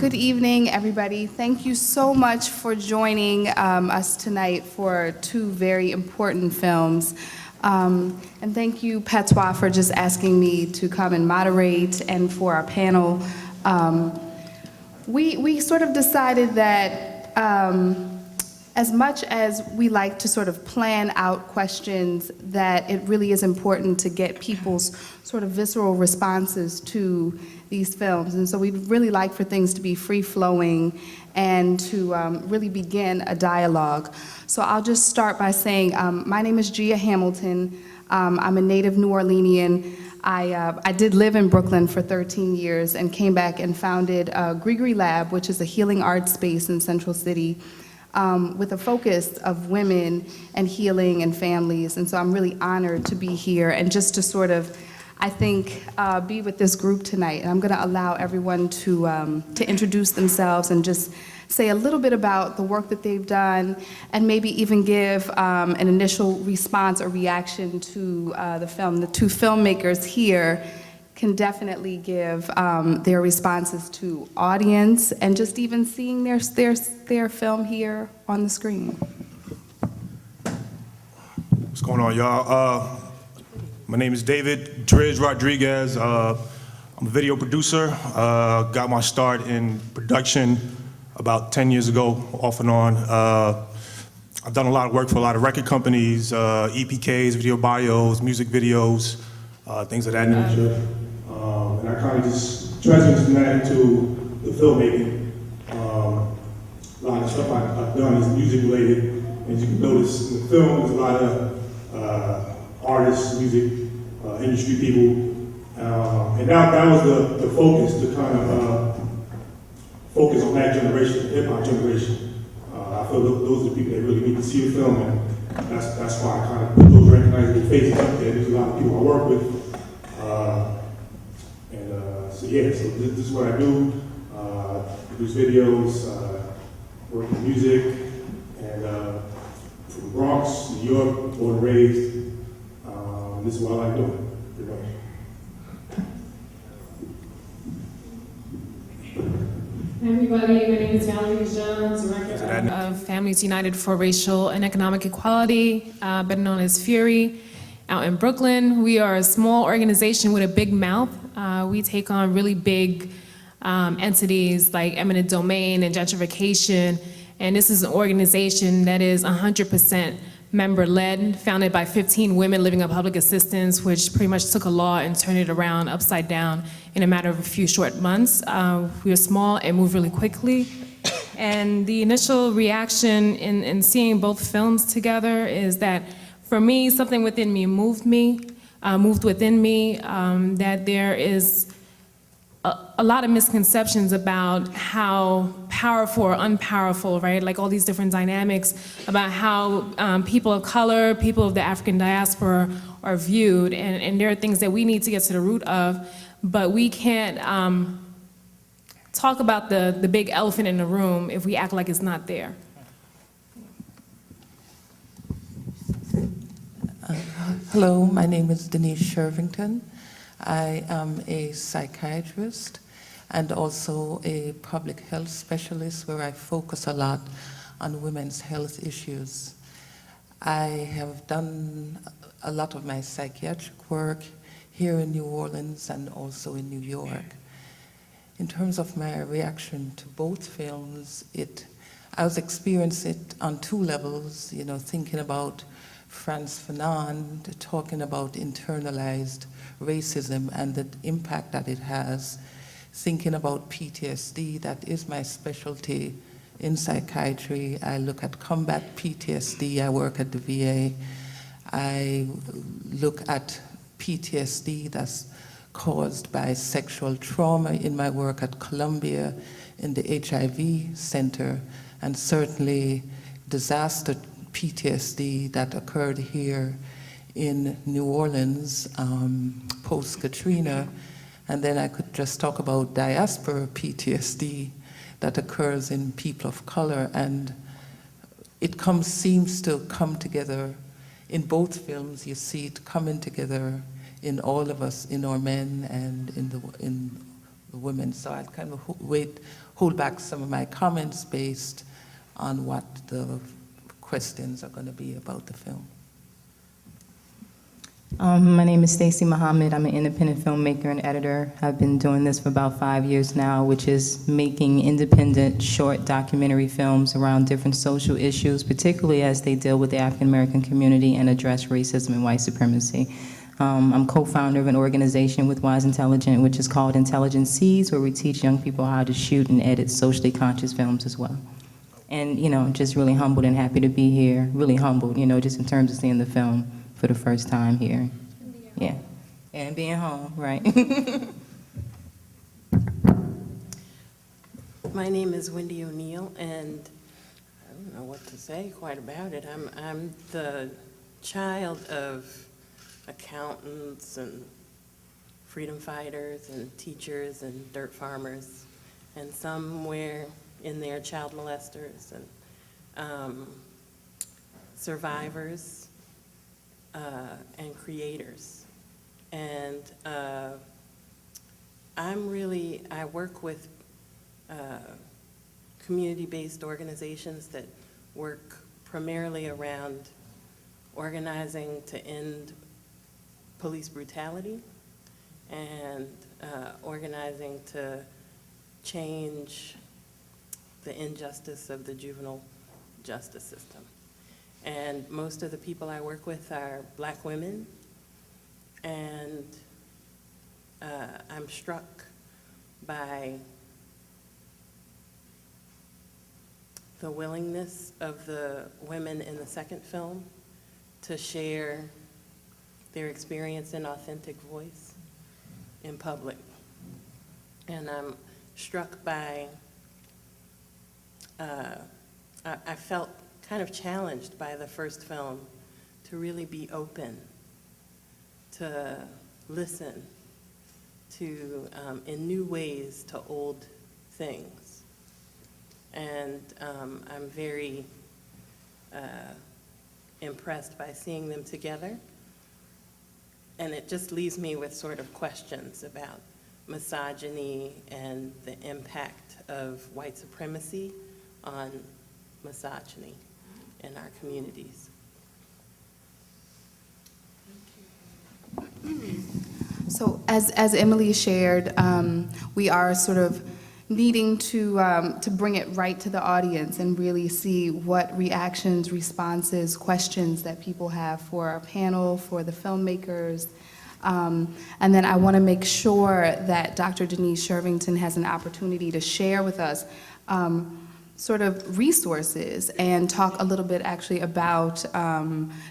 Good evening, everybody. Thank you so much for joining us tonight for two very important films. And thank you, PATOIS, for just asking me to come and moderate, and for our panel. We sort of decided that as much as we like to sort of plan out questions, that it really is important to get people's sort of visceral responses to these films. And so we'd really like for things to be free-flowing and to really begin a dialogue. So I'll just start by saying, my name is Gia Hamilton. I'm a native New Orleanian. I did live in Brooklyn for 13 years and came back and founded Grigri Lab, which is a healing arts space in Central City, with a focus of women and healing and families. And so I'm really honored to be here and just to sort of, I think, be with this group tonight. And I'm gonna allow everyone to introduce themselves and just say a little bit about the work that they've done, and maybe even give an initial response or reaction to the film. The two filmmakers here can definitely give their responses to audience and just even seeing their film here on the screen. What's going on, y'all? My name is David Driz Rodriguez. I'm a video producer. Got my start in production about 10 years ago, off and on. I've done a lot of work for a lot of record companies, EPKs, video bios, music videos, things of that nature. And I kind of just transitioned that into the filmmaking. A lot of stuff I've done is music related. As you can notice in the film, there's a lot of artists, music, industry people. And that was the focus, to kind of focus on that generation, the hip hop generation. I feel those are the people that really need to see the film, and that's why I kind of put those recognizable faces up there. There's a lot of people I work with. So this is what I do. Produce videos, work in music, and from Bronx, New York, born and raised. This is what I like doing, pretty much. Hi everybody, my name is Valerie Jones, Director of Families United for Racial and Economic Equality, better known as Fury, out in Brooklyn. We are a small organization with a big mouth. We take on really big entities like eminent domain and gentrification, and this is an organization that is 100% member-led, founded by 15 women living on public assistance, which pretty much took a law and turned it around upside down in a matter of a few short months. We are small and move really quickly. And the initial reaction in seeing both films together is that, for me, something within me moved within me, that there is a lot of misconceptions about how powerful or unpowerful, right? Like all these different dynamics about how people of color, people of the African diaspora are viewed, and there are things that we need to get to the root of, but we can't talk about the big elephant in the room if we act like it's not there. Hello, my name is Denise Shervington. I am a psychiatrist and also a public health specialist, where I focus a lot on women's health issues. I have done a lot of my psychiatric work here in New Orleans and also in New York. In terms of my reaction to both films, I was experiencing it on two levels, thinking about Frantz Fanon talking about internalized racism and the impact that it has, thinking about PTSD, that is my specialty in psychiatry. I look at combat PTSD, I work at the VA. I look at PTSD that's caused by sexual trauma in my work at Columbia in the HIV Center, and certainly disaster PTSD that occurred here in New Orleans post-Katrina. And then I could just talk about diaspora PTSD that occurs in people of color, and it seems to come together in both films. You see it coming together in all of us, in our men and in the women. So I'd kind of hold back some of my comments based on what the questions are going to be about the film. My name is Stacey Muhammad. I'm an independent filmmaker and editor. I've been doing this for about 5 years now, which is making independent short documentary films around different social issues, particularly as they deal with the African American community and address racism and white supremacy. I'm co-founder of an organization with Wise Intelligent, which is called Intelligent Seeds, where we teach young people how to shoot and edit socially conscious films as well. And, you know, just really humbled and happy to be here. Really humbled, you know, just in terms of seeing the film for the first time here. Yeah, and being home, right? My name is Wendy O'Neill, and I don't know what to say quite about it. I'm the child of accountants and freedom fighters and teachers and dirt farmers, and somewhere in there child molesters and survivors and creators. And I work with community-based organizations that work primarily around organizing to end police brutality and organizing to change the injustice of the juvenile justice system. And most of the people I work with are Black women, and I'm struck by the willingness of the women in the second film to share their experience in authentic voice in public. And I'm struck by, I felt kind of challenged by the first film to really be open, to listen to, in new ways, to old things. And I'm very impressed by seeing them together. And it just leaves me with sort of questions about misogyny and the impact of white supremacy on misogyny in our communities. So as Emily shared, we are sort of needing to bring it right to the audience and really see what reactions, responses, questions that people have for our panel, for the filmmakers. And then I want to make sure that Dr. Denise Shervington has an opportunity to share with us sort of resources and talk a little bit actually about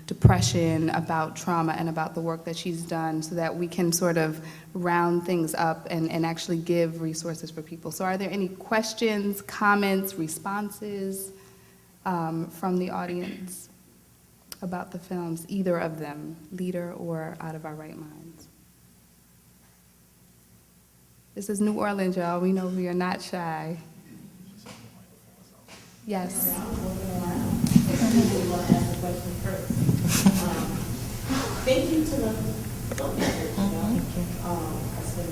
depression, about trauma, and about the work that she's done so that we can sort of round things up and actually give resources for people. So are there any questions, comments, responses from the audience about the films, either of them, Leader or Out of Our Right Minds? This is New Orleans, y'all. We know we are not shy. Yes. I was looking around. I really want to ask the question first. Thank you to the filmmakers. I spend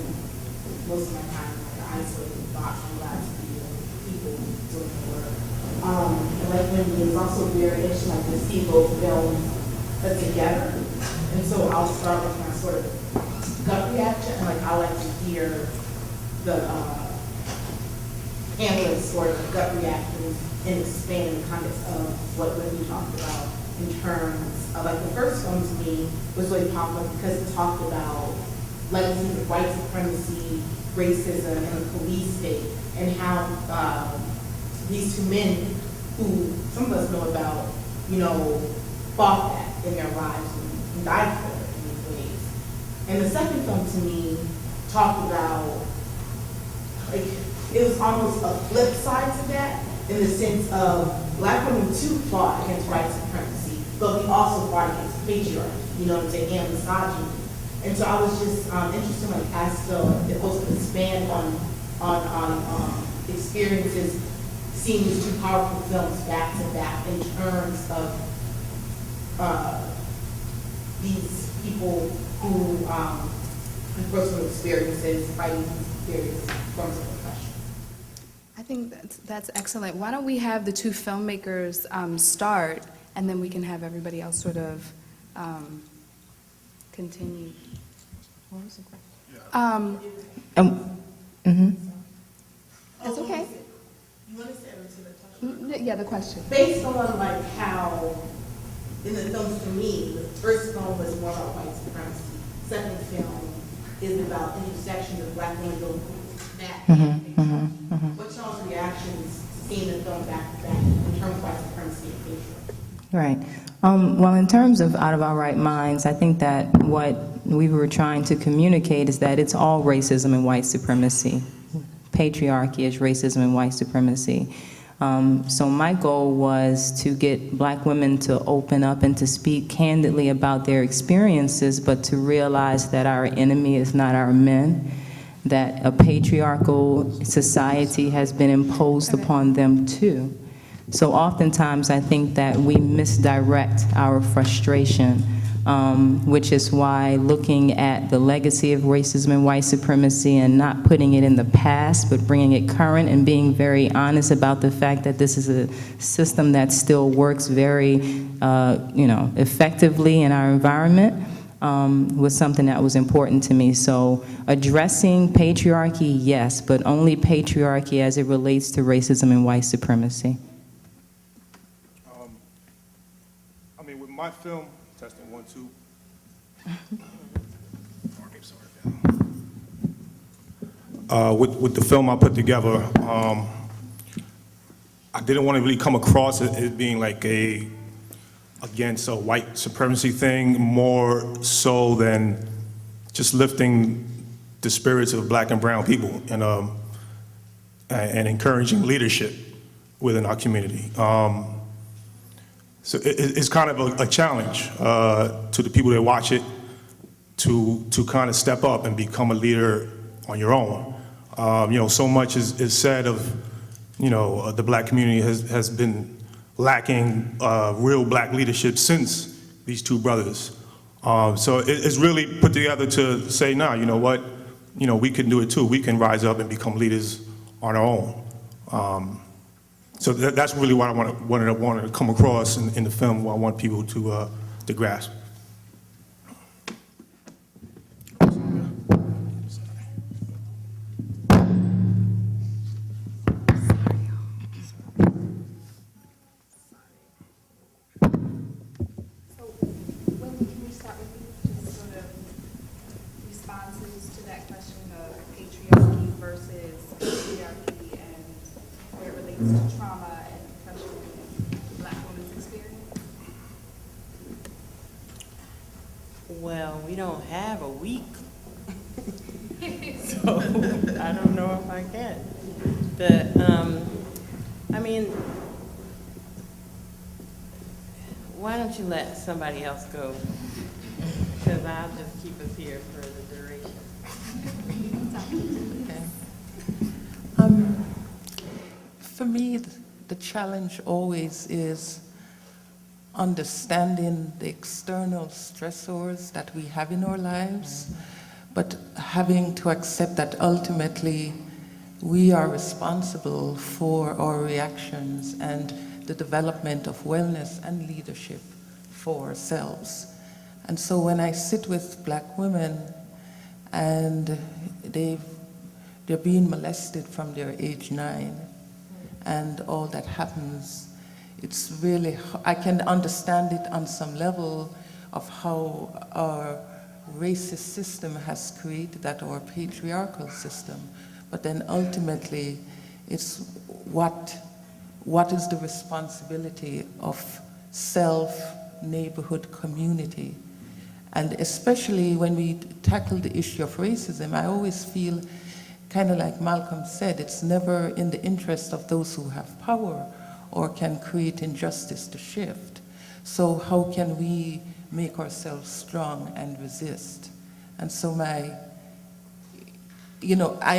most of my time in an isolated box and lots of people doing the work. And like Wendy, it's also very interesting to see both films together. And so I'll start with my sort of gut reaction. Like I like to hear the analysts' sort of gut reactions and expand the context of what Wendy talked about in terms of, like, the first one to me was really popular because it talked about legacies of white supremacy, racism, and the police state, and how these two men who some of us know about, you know, fought that in their lives and died for it in these ways. And the second film to me talked about, like, it was almost a flip side to that, in the sense of Black women too fought against white supremacy, but we also fought against patriarchy, you know what I'm saying, and misogyny. And so I was just interested, like, as to if folks could expand on experiences seeing these two powerful films back to back in terms of these people who have personal experiences fighting these various forms of oppression. I think that's excellent. Why don't we have the two filmmakers start, and then we can have everybody else sort of continue. What was the question? That's okay. You want to say it to the question? Yeah, the question. Based on like how, in the films, to me, the first film was more about white supremacy. Second film is about intersections of black women going through that. What's y'all's reactions to seeing the film back to back in terms of white supremacy and patriarchy? Right. Well, in terms of Out of Our Right Minds, I think that what we were trying to communicate is that it's all racism and white supremacy. Patriarchy is racism and white supremacy. So my goal was to get black women to open up and to speak candidly about their experiences, but to realize that our enemy is not our men, that a patriarchal society has been imposed upon them too. So oftentimes I think that we misdirect our frustration, which is why looking at the legacy of racism and white supremacy and not putting it in the past, but bringing it current and being very honest about the fact that this is a system that still works very, effectively in our environment, was something that was important to me. So addressing patriarchy, yes, but only patriarchy as it relates to racism and white supremacy. With my film, testing 1, 2. With the film I put together, I didn't want to really come across it being like against a white supremacy thing, more so than just lifting the spirits of black and brown people and encouraging leadership within our community. So it's kind of a challenge to the people that watch it to kind of step up and become a leader on your own. So much is said of, the black community has been lacking real black leadership since these two brothers. So it's really put together to say, nah, you know what, we can do it too. We can rise up and become leaders on our own. So that's really what I wanted to come across in the film, what I want people to grasp. Can we start with you, just sort of responses to that question of patriarchy versus patriarchy and where it relates to trauma and oppression in black women's experience? Well, we don't have a week, so I don't know if I can. Why don't you let somebody else go? Because I'll just keep us here for the duration. Okay. For me, the challenge always is understanding the external stressors that we have in our lives, but having to accept that ultimately we are responsible for our reactions and the development of wellness and leadership for ourselves. And so when I sit with black women and they're being molested from their age 9 and all that happens, it's really, I can understand it on some level of how our racist system has created that, or patriarchal system. But then ultimately, it's what is the responsibility of self-neighborhood community? And especially when we tackle the issue of racism, I always feel, kind of like Malcolm said, it's never in the interest of those who have power or can create injustice to shift. So how can we make ourselves strong and resist? And so I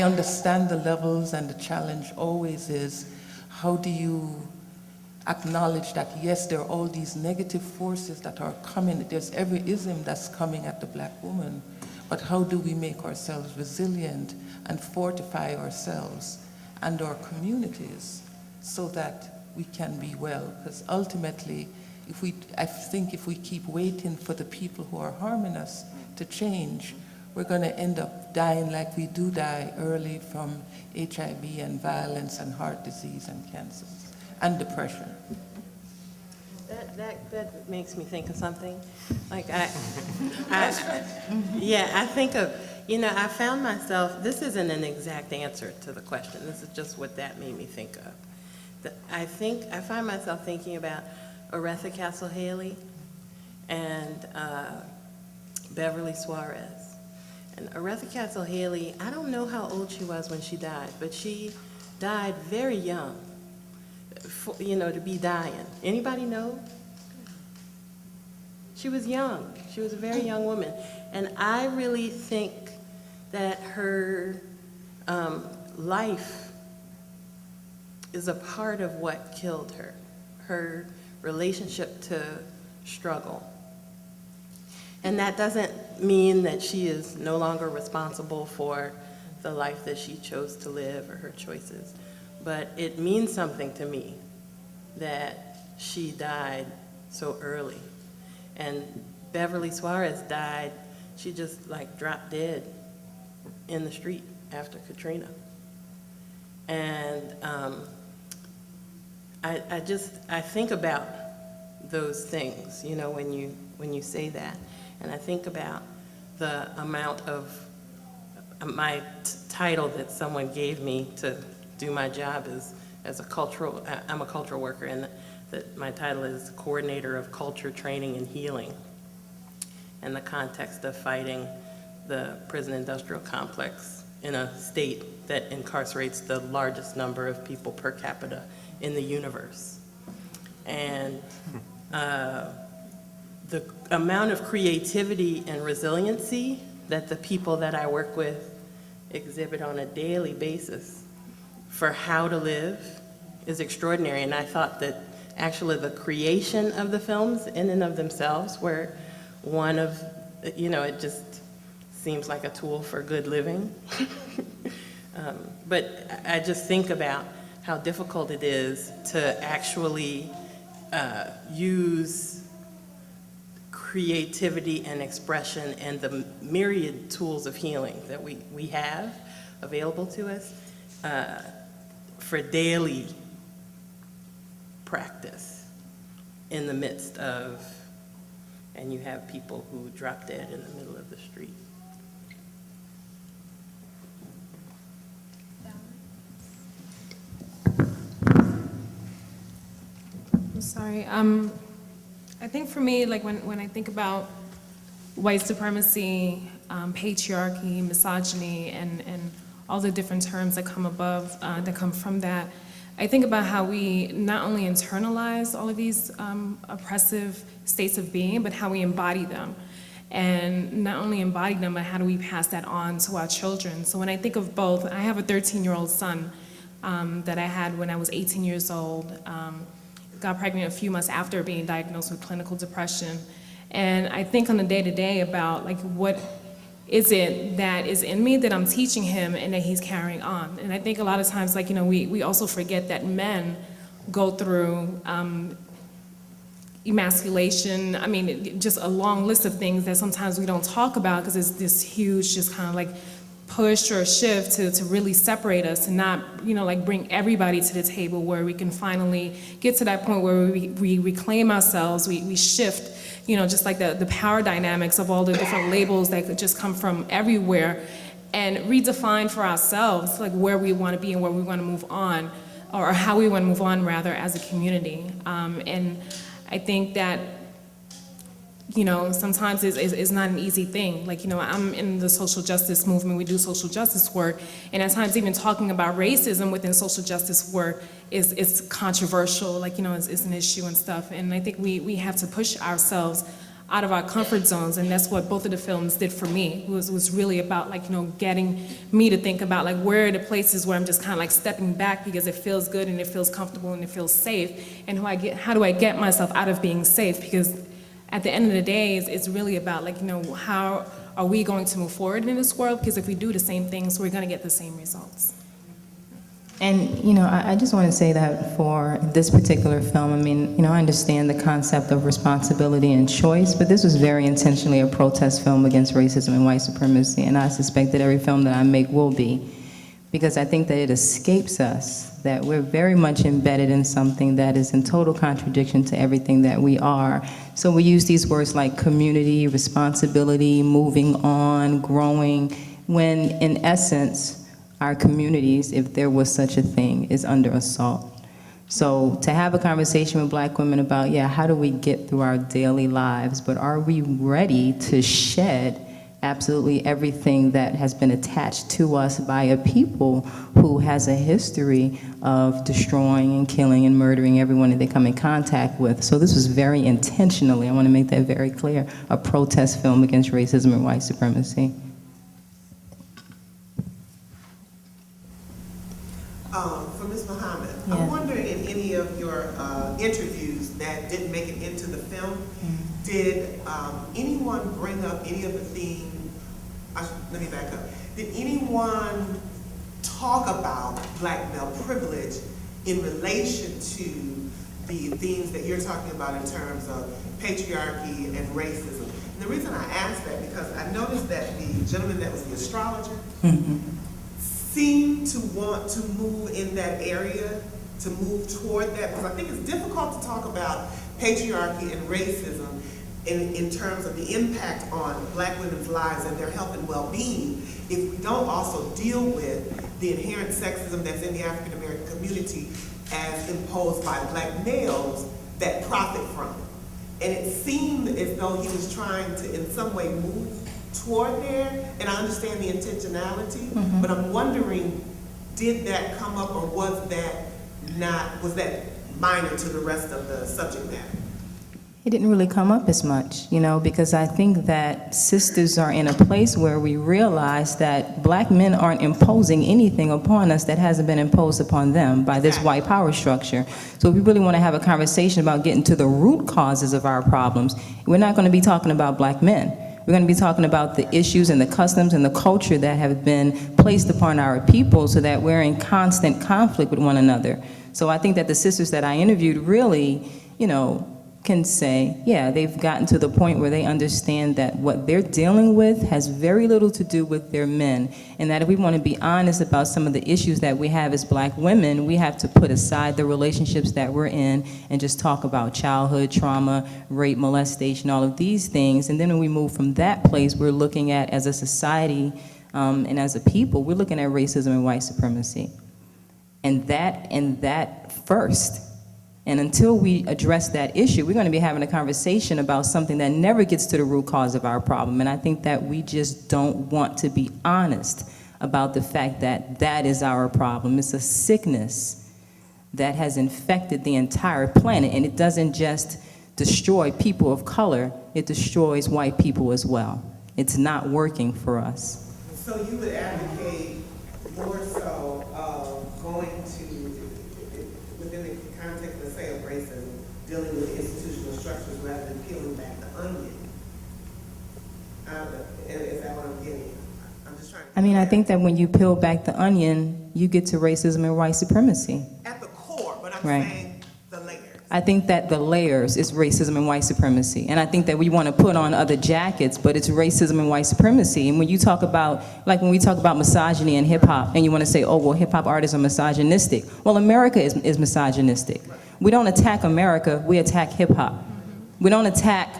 understand the levels, and the challenge always is, how do you acknowledge that, yes, there are all these negative forces that are coming, there's every ism that's coming at the black woman, but how do we make ourselves resilient and fortify ourselves and our communities so that we can be well. Because ultimately, I think if we keep waiting for the people who are harming us to change, we're going to end up dying like we do die early from HIV and violence and heart disease and cancers and depression. That makes me think of something. Like I think of, I found myself, this isn't an exact answer to the question, this is just what that made me think of. I find myself thinking about Aretha Castle Haley and Beverly Suarez. And Aretha Castle Haley, I don't know how old she was when she died, but she died very young, to be dying. Anybody know? She was young. She was a very young woman. And I really think that her life is a part of what killed her, her relationship to struggle. And that doesn't mean that she is no longer responsible for the life that she chose to live or her choices, but it means something to me that she died so early. And Beverly Suarez died, she just dropped dead in the street after Katrina. And I think about those things, when you say that. And I think about the amount of my title that someone gave me to do my job as a cultural, I'm a cultural worker, and that my title is Coordinator of Culture, Training, and Healing, in the context of fighting the prison industrial complex in a state that incarcerates the largest number of people per capita in the universe. And the amount of creativity and resiliency that the people that I work with exhibit on a daily basis for how to live is extraordinary. And I thought that actually the creation of the films in and of themselves were one of, it just seems like a tool for good living. But I just think about how difficult it is to actually use creativity and expression and the myriad tools of healing that we have available to us for daily practice in the midst of, and you have people who drop dead in the middle of the street. I'm sorry. I think for me, when I think about white supremacy, patriarchy, misogyny, and all the different terms that come above, that come from that, I think about how we not only internalize all of these oppressive states of being, but how we embody them. And not only embody them, but how do we pass that on to our children? So when I think of both, I have a 13-year-old son that I had when I was 18 years old. Got pregnant a few months after being diagnosed with clinical depression. And I think on a day-to-day about what is it that is in me that I'm teaching him and that he's carrying on. And I think a lot of times, we also forget that men go through emasculation. I mean, just a long list of things that sometimes we don't talk about because it's this huge, just kind of push or shift to really separate us and not, bring everybody to the table where we can finally get to that point where we reclaim ourselves, we shift, just the power dynamics of all the different labels that could just come from everywhere, and redefine for ourselves where we want to be and where we want to move on, or how we want to move on rather as a community. And I think that sometimes it's not an easy thing. I'm in the social justice movement, we do social justice work, and at times even talking about racism within social justice work is controversial, it's an issue and stuff. And I think we have to push ourselves out of our comfort zones, and that's what both of the films did for me. It was really about getting me to think about where are the places where I'm just kind of stepping back because it feels good and it feels comfortable and it feels safe, and how do I get myself out of being safe, because at the end of the day, it's really about how are we going to move forward in this world, because if we do the same things, we're going to get the same results. And, I just want to say that for this particular film, I mean, I understand the concept of responsibility and choice, but this was very intentionally a protest film against racism and white supremacy, and I suspect that every film that I make will be, because I think that it escapes us, that we're very much embedded in something that is in total contradiction to everything that we are. So we use these words like community, responsibility, moving on, growing, when in essence, our communities, if there was such a thing, is under assault. So to have a conversation with Black women about, how do we get through our daily lives, but are we ready to shed absolutely everything that has been attached to us by a people who has a history of destroying and killing and murdering everyone that they come in contact with. So this was very intentionally, I want to make that very clear, a protest film against racism and white supremacy. For Ms. Muhammad, I'm wondering in any of your interviews that didn't make it into the film, did anyone bring up any of the themes? Let me back up. Did anyone talk about Black male privilege in relation to the themes that you're talking about in terms of patriarchy and racism? And the reason I ask that because I noticed that the gentleman that was the astrologer seemed to want to move in that area, to move toward that, because I think it's difficult to talk about patriarchy and racism in terms of the impact on Black women's lives and their health and well-being if we don't also deal with the inherent sexism that's in the African American community as imposed by Black males that profit from it. And it seemed as though he was trying to in some way move toward there, and I understand the intentionality, but I'm wondering, did that come up or was that minor to the rest of the subject matter? It didn't really come up as much, because I think that sisters are in a place where we realize that Black men aren't imposing anything upon us that hasn't been imposed upon them by this white power structure. So if we really want to have a conversation about getting to the root causes of our problems, we're not going to be talking about Black men. We're going to be talking about the issues and the customs and the culture that have been placed upon our people so that we're in constant conflict with one another. So I think that the sisters that I interviewed really, can say, they've gotten to the point where they understand that what they're dealing with has very little to do with their men, and that if we want to be honest about some of the issues that we have as Black women, we have to put aside the relationships that we're in and just talk about childhood trauma, rape, molestation, all of these things. And then when we move from that place, we're looking at, as a society and as a people, we're looking at racism and white supremacy. And that first. And until we address that issue, we're going to be having a conversation about something that never gets to the root cause of our problem. And I think that we just don't want to be honest about the fact that that is our problem. It's a sickness that has infected the entire planet, and it doesn't just destroy people of color, it destroys white people as well. It's not working for us. So you would advocate more so of going to, within the context, let's say, of racism, dealing with institutional structures rather than peeling back the onion? Is that what I'm getting at? I'm just trying to... I think that when you peel back the onion, you get to racism and white supremacy. At the core, but I'm saying the layers. I think that the layers is racism and white supremacy. And I think that we want to put on other jackets, but it's racism and white supremacy. And when you talk about, like when we talk about misogyny in hip hop, and you want to say, oh, well, hip hop artists are misogynistic. Well, America is misogynistic. We don't attack America, we attack hip hop. We don't attack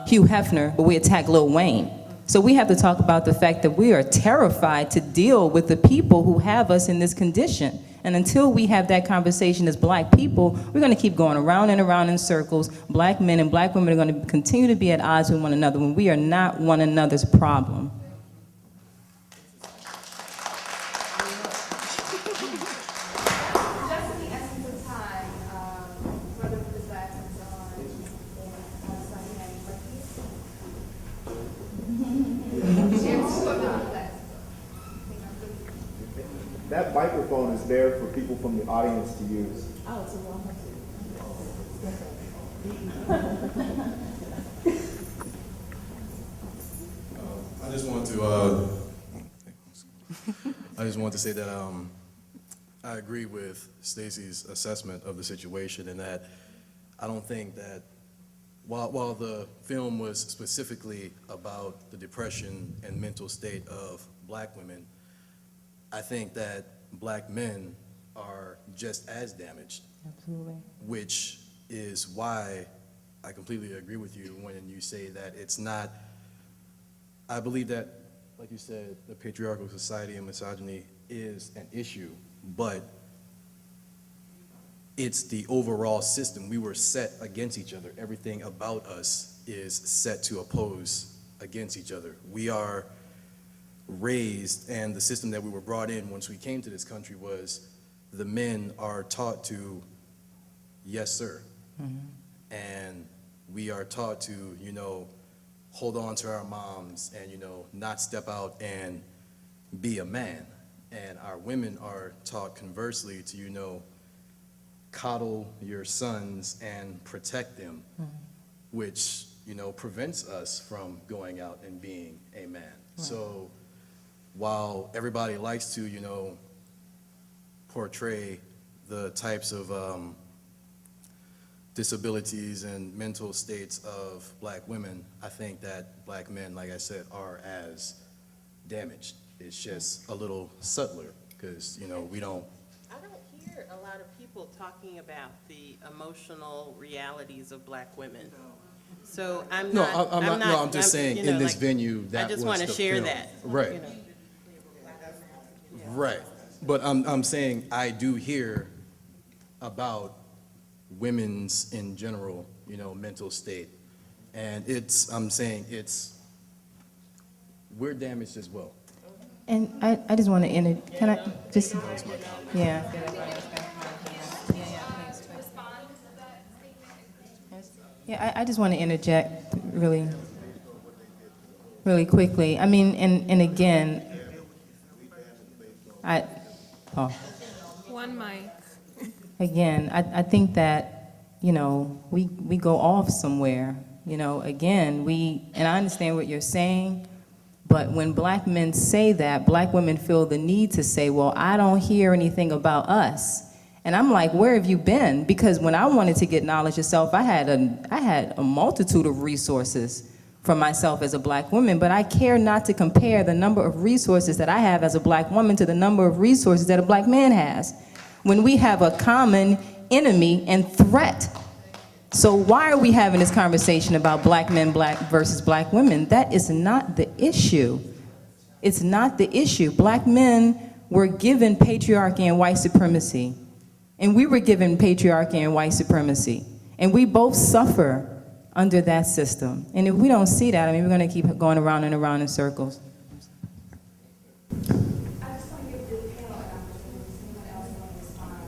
Hugh Hefner, but we attack Lil Wayne. So we have to talk about the fact that we are terrified to deal with the people who have us in this condition. And until we have that conversation as Black people, we're going to keep going around and around in circles. Black men and Black women are going to continue to be at odds with one another when we are not one another's problem. Just in the essence of time, further discussions on Sunday That microphone is there for people from the audience to use. Oh, it's a wrong I just want to say that I agree with Stacy's assessment of the situation, in that I don't think that while the film was specifically about the depression and mental state of black women, I think that black men are just as damaged. Absolutely. Which is why I completely agree with you when you say that it's not, I believe that, like you said, the patriarchal society and misogyny is an issue, but it's the overall system. We were set against each other. Everything about us is set to oppose against each other. We are raised, and the system that we were brought in once we came to this country was the men are taught to, yes, sir. And we are taught to, you know, hold on to our moms and, you know, not step out and be a man. And our women are taught conversely to, you know, coddle your sons and protect them, which, you know, prevents us from going out and being a man. So while everybody likes to, you know, portray the types of disabilities and mental states of black women, I think that black men, like I said, are as damaged. It's just a little subtler because, you know, we don't. I don't hear a lot of people talking about the emotional realities of black women. So I'm not. I'm just saying, you know, in this like, venue, that I just was want to the share film. that. Right. You know. Right. But I'm saying I do hear about women's in general, you know, mental state. And I'm saying we're damaged as well. And I just want to can I just, yeah. Yeah, I just want to interject really quickly. I mean, and again, One mic. again, I think that, you know, we go off somewhere, you know, again, and I understand what you're saying, but when black men say that, black women feel the need to say, well, I don't hear anything about us. And I'm like, where have you been? Because when I wanted to get knowledge of self, I had a multitude of resources for myself as a black woman, but I care not to compare the number of resources that I have as a black woman to the number of resources that a black man has, when we have a common enemy and threat. So why are we having this conversation about black men versus black women? That is not the issue. It's not the issue. Black men were given patriarchy and white supremacy, and we were given patriarchy and white supremacy, and we both suffer under that system. And if we don't see that, I mean, we're going to keep going around and around in circles. I just want to give the panel an opportunity to see anyone else want to respond.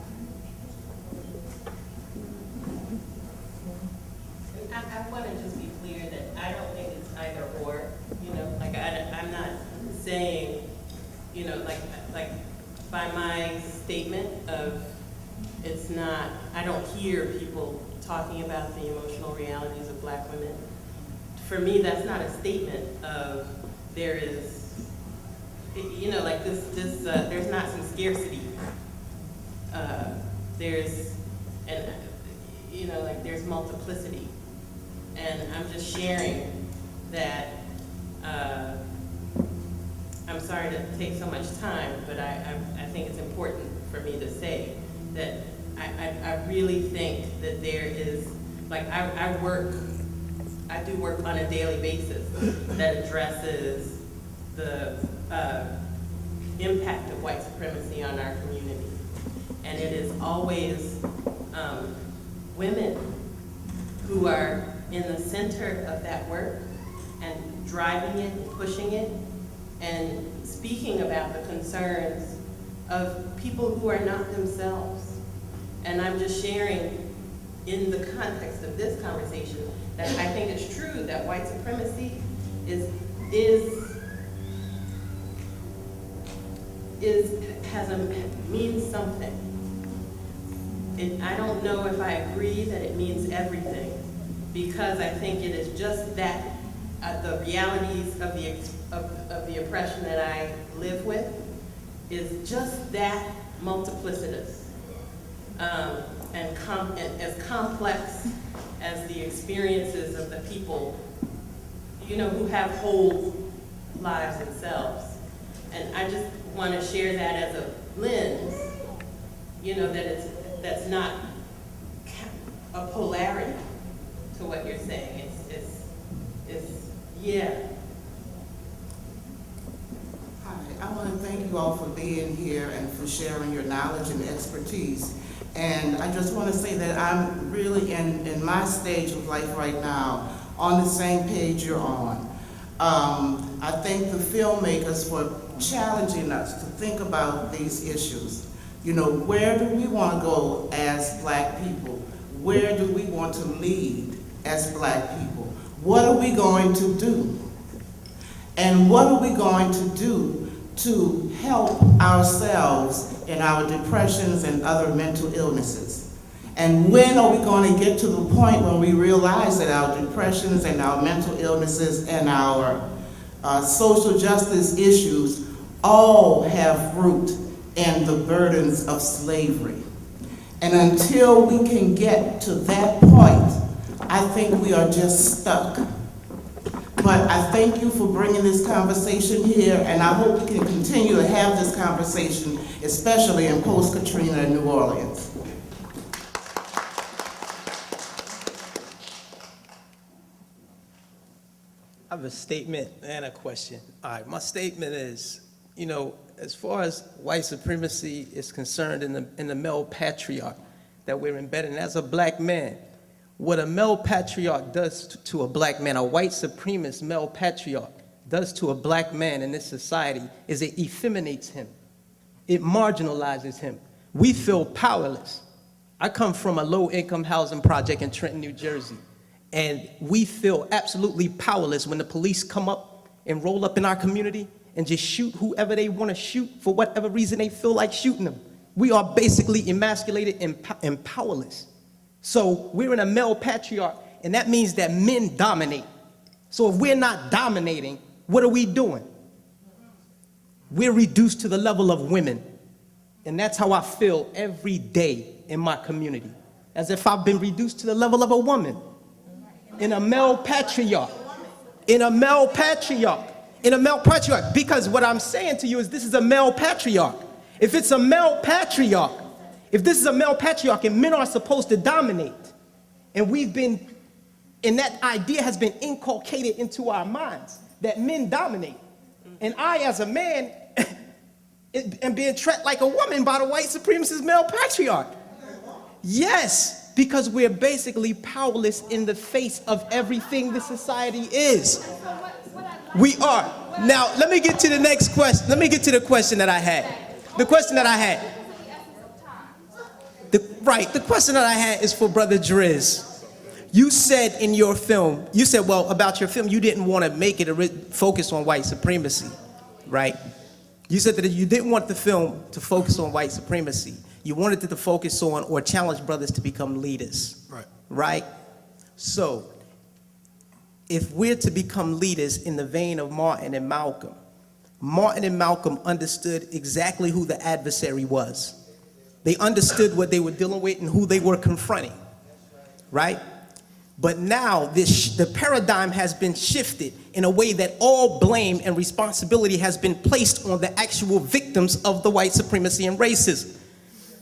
I want to just be clear that I don't think it's either or, you know, like I'm not saying, you know, like by my statement of it's not, I don't hear people talking about the emotional realities of black women. For me, that's not a statement of there is, you know, like there's not some scarcity. You know, like there's multiplicity. And I'm just sharing that, I'm sorry to take so much time, but I think it's important for me to say that I really think that there is, like I do work on a daily basis that addresses the impact of white supremacy on our community. And it is always women who are in the center of that work and driving it and pushing it and speaking about the concerns of people who are not themselves. And I'm just sharing in the context of this conversation that I think it's true that white supremacy means something. I don't know if I agree that it means everything, because I think it is just that the realities of the oppression that I live with is just that multiplicitous, and as complex as the experiences of the people, you know, who have whole lives themselves. And I just want to share that as a lens, you know, that's not a polarity to what you're saying. Yeah. Hi, I want to thank you all for being here and for sharing your knowledge and expertise. And I just want to say that I'm really in my stage of life right now on the same page you're on. I thank the filmmakers for challenging us to think about these issues. You know, where do we want to go as Black people? Where do we want to lead as Black people? What are we going to do? And what are we going to do to help ourselves in our depressions and other mental illnesses? And when are we going to get to the point when we realize that our depressions and our mental illnesses and our social justice issues all have root in the burdens of slavery? And until we can get to that point, I think we are just stuck. But I thank you for bringing this conversation here, and I hope we can continue to have this conversation, especially in post-Katrina in New Orleans. I have a statement and a question. All right, my statement is, you know, as far as white supremacy is concerned in the male patriarch that we're embedded in, as a Black man, what a male patriarch does to a Black man, a white supremacist male patriarch does to a Black man in this society is it effeminates him. It marginalizes him. We feel powerless. I come from a low-income housing project in Trenton, New Jersey, and we feel absolutely powerless when the police come up and roll up in our community and just shoot whoever they want to shoot for whatever reason they feel like shooting them. We are basically emasculated and powerless. So we're in a male patriarch, and that means that men dominate. So if we're not dominating, what are we doing? We're reduced to the level of women. And that's how I feel every day in my community, as if I've been reduced to the level of a woman. In a male patriarch. In a male patriarch. In a male patriarch. Because what I'm saying to you is this is a male patriarch. If it's a male patriarch, if this is a male patriarch and men are supposed to dominate, and and that idea has been inculcated into our minds, that men dominate, and I as a man am being treated like a woman by the white supremacist male patriarch. Yes, because we're basically powerless in the face of everything this society is. We are. Now, let me get to the next question. Let me get to the question that I had. The question that I had. The question that I had is for Brother Driz. You said in your film, well, about your film, you didn't want to make it focus on white supremacy, right? You said that you didn't want the film to focus on white supremacy. You wanted it to focus on or challenge brothers to become leaders. Right. Right? So, if we're to become leaders in the vein of Martin and Malcolm understood exactly who the adversary was. They understood what they were dealing with and who they were confronting, right? But now the paradigm has been shifted in a way that all blame and responsibility has been placed on the actual victims of the white supremacy and racism.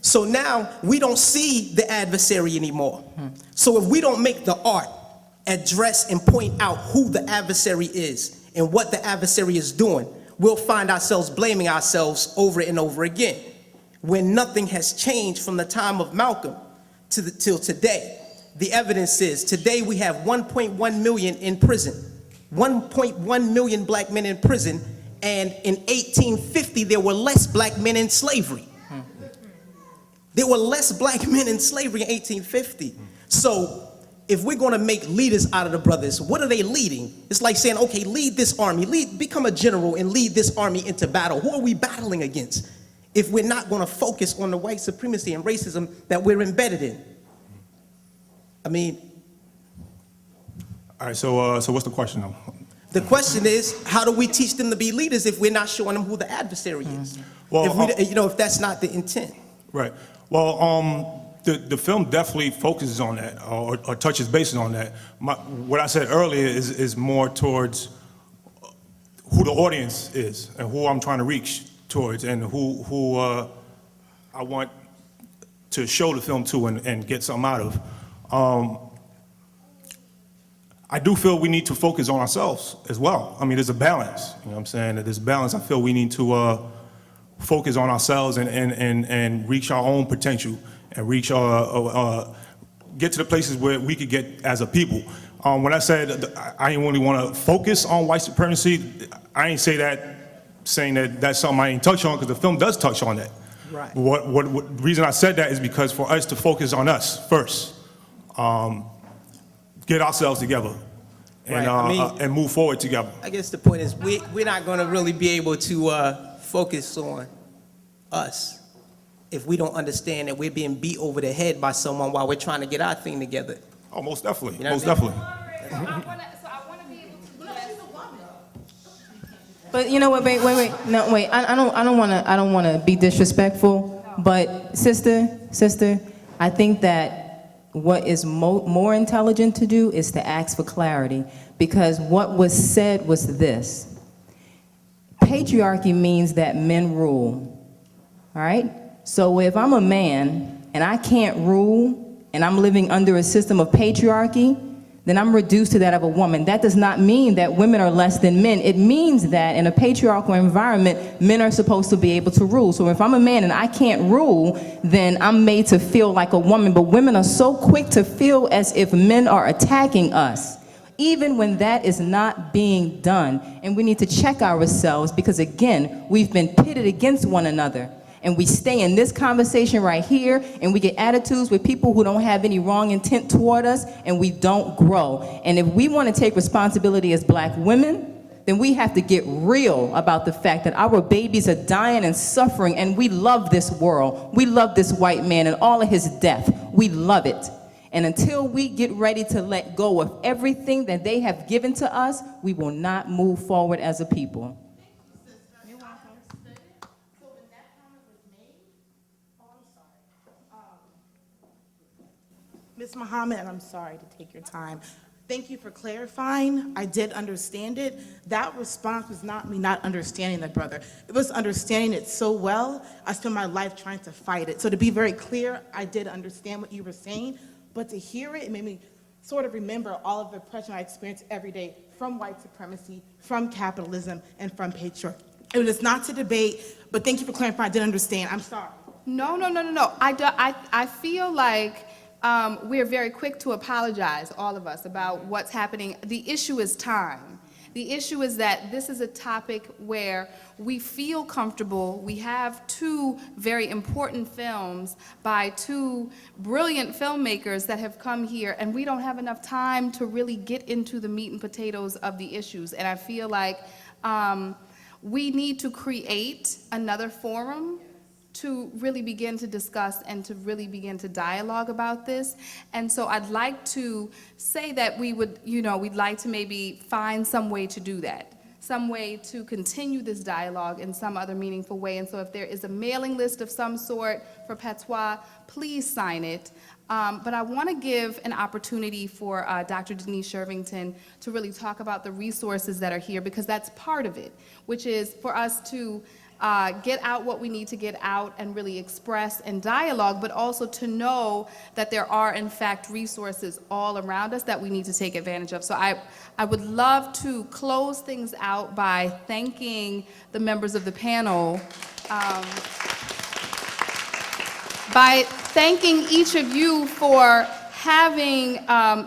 So now we don't see the adversary anymore. So if we don't make the art address and point out who the adversary is and what the adversary is doing, we'll find ourselves blaming ourselves over and over again, when nothing has changed from the time of Malcolm till today. The evidence is today we have 1.1 million in prison, 1.1 million Black men in prison, and in 1850 there were less Black men in slavery. There were less Black men in slavery in 1850. So if we're going to make leaders out of the brothers, what are they leading? It's like saying, okay, lead this army, become a general and lead this army into battle. Who are we battling against if we're not going to focus on the white supremacy and racism that we're embedded in? I mean. All right, so what's the question now? The question is, how do we teach them to be leaders if we're not showing them who the adversary is? Well, If that's not the intent. Right. Well, the film definitely focuses on that or touches bases on that. What I said earlier is more towards who the audience is and who I'm trying to reach towards and who I want to show the film to and get something out of. I do feel we need to focus on ourselves as well. I mean, there's a balance, you know what I'm saying? There's a balance. I feel we need to focus on ourselves and reach our own potential and reach get to the places where we could get as a people. When I said I didn't really want to focus on white supremacy, I ain't say that saying that that's something I ain't touch on, because the film does touch on that. Right. What reason I said that is because for us to focus on us first, get ourselves together, and, Right. and move forward together. I guess the point is we're not going to really be able to focus on us if we don't understand that we're being beat over the head by someone while we're trying to get our thing together. Oh, most definitely, You know most what I mean? definitely. But you know what? Wait. No, wait. I don't want to be disrespectful. But sister, I think that what is more intelligent to do is to ask for clarity, because what was said was this: patriarchy means that men rule. All right. So if I'm a man and I can't rule, and I'm living under a system of patriarchy, then I'm reduced to that of a woman. That does not mean that women are less than men. It means that in a patriarchal environment, men are supposed to be able to rule. So if I'm a man and I can't rule, then I'm made to feel like a woman. But women are so quick to feel as if men are attacking us, even when that is not being done. And we need to check ourselves, because again, we've been pitted against one another. And we stay in this conversation right here, and we get attitudes with people who don't have any wrong intent toward us, and we don't grow. And if we want to take responsibility as black women, then we have to get real about the fact that our babies are dying and suffering, and we love this world. We love this white man and all of his death. We love it. And until we get ready to let go of everything that they have given to us, we will not move forward as a people. Ms. Muhammad, I'm sorry to take your time. Thank you for clarifying. I did understand it. That response was not me not understanding that, brother. It was understanding it so well, I spent my life trying to fight it. So to be very clear, I did understand what you were saying, but to hear it, it made me sort of remember all of the oppression I experience every day from white supremacy, from capitalism, and from patriarchy. It was not to debate, but thank you for clarifying. I did understand. I'm sorry. No. I feel like we're very quick to apologize, all of us, about what's happening. The issue is time. The issue is that this is a topic where we feel comfortable. We have two very important films by two brilliant filmmakers that have come here, and we don't have enough time to really get into the meat and potatoes of the issues. And I feel like we need to create another forum to really begin to discuss and to really begin to dialogue about this. And so I'd like to say that we would, we'd like to maybe find some way to do that, some way to continue this dialogue in some other meaningful way. And so if there is a mailing list of some sort for PATOIS, please sign it. But I want to give an opportunity for Dr. Denise Shervington to really talk about the resources that are here, because that's part of it, which is for us to get out what we need to get out and really express and dialogue, but also to know that there are, in fact, resources all around us that we need to take advantage of. So I would love to close things out by thanking the members of the panel, by thanking each of you for having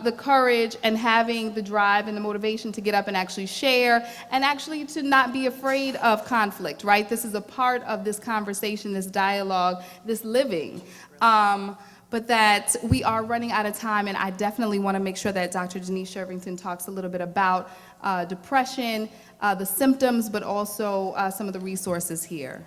the courage and having the drive and the motivation to get up and actually share, and actually to not be afraid of conflict, right? This is a part of this conversation, this dialogue, this living. But that we are running out of time, and I definitely want to make sure that Dr. Denise Shervington talks a little bit about depression, the symptoms, but also some of the resources here.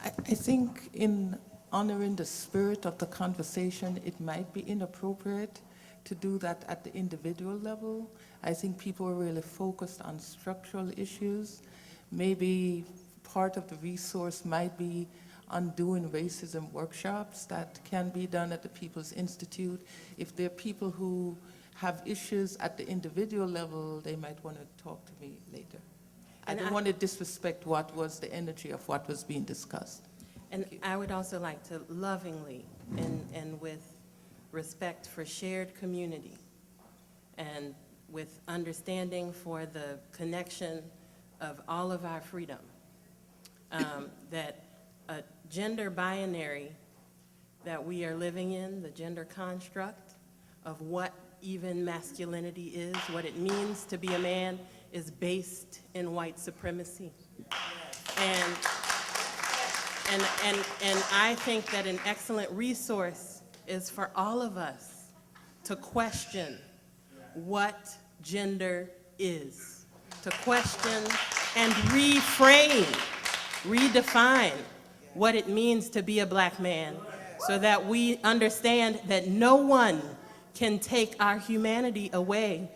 I think in honoring the spirit of the conversation, it might be inappropriate to do that at the individual level. I think people are really focused on structural issues. Maybe part of the resource might be on doing racism workshops that can be done at the People's Institute. If there are people who have issues at the individual level, they might want to talk to me later. I don't want to disrespect what was the energy of what was being discussed. And I would also like to lovingly and with respect for shared community and with understanding for the connection of all of our freedom, that a gender binary that we are living in, the gender construct of what even masculinity is, what it means to be a man, is based in white supremacy. And I think that an excellent resource is for all of us to question what gender is, to question and reframe, redefine what it means to be a black man, so that we understand that no one can take our humanity away,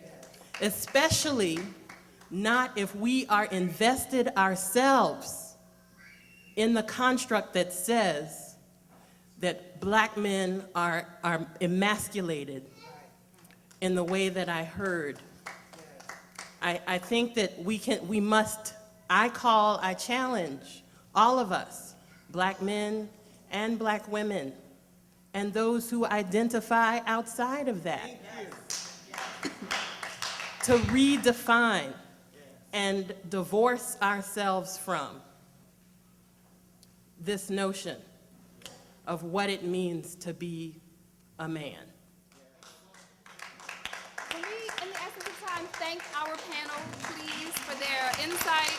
especially not if we are invested ourselves in the construct that says that black men are emasculated in the way that I heard. I think that I challenge all of us, black men and black women, and those who identify outside of that, to redefine and divorce ourselves from this notion of what it means to be a man. Can we, in the essence of time, thank our panel, please, for their insight,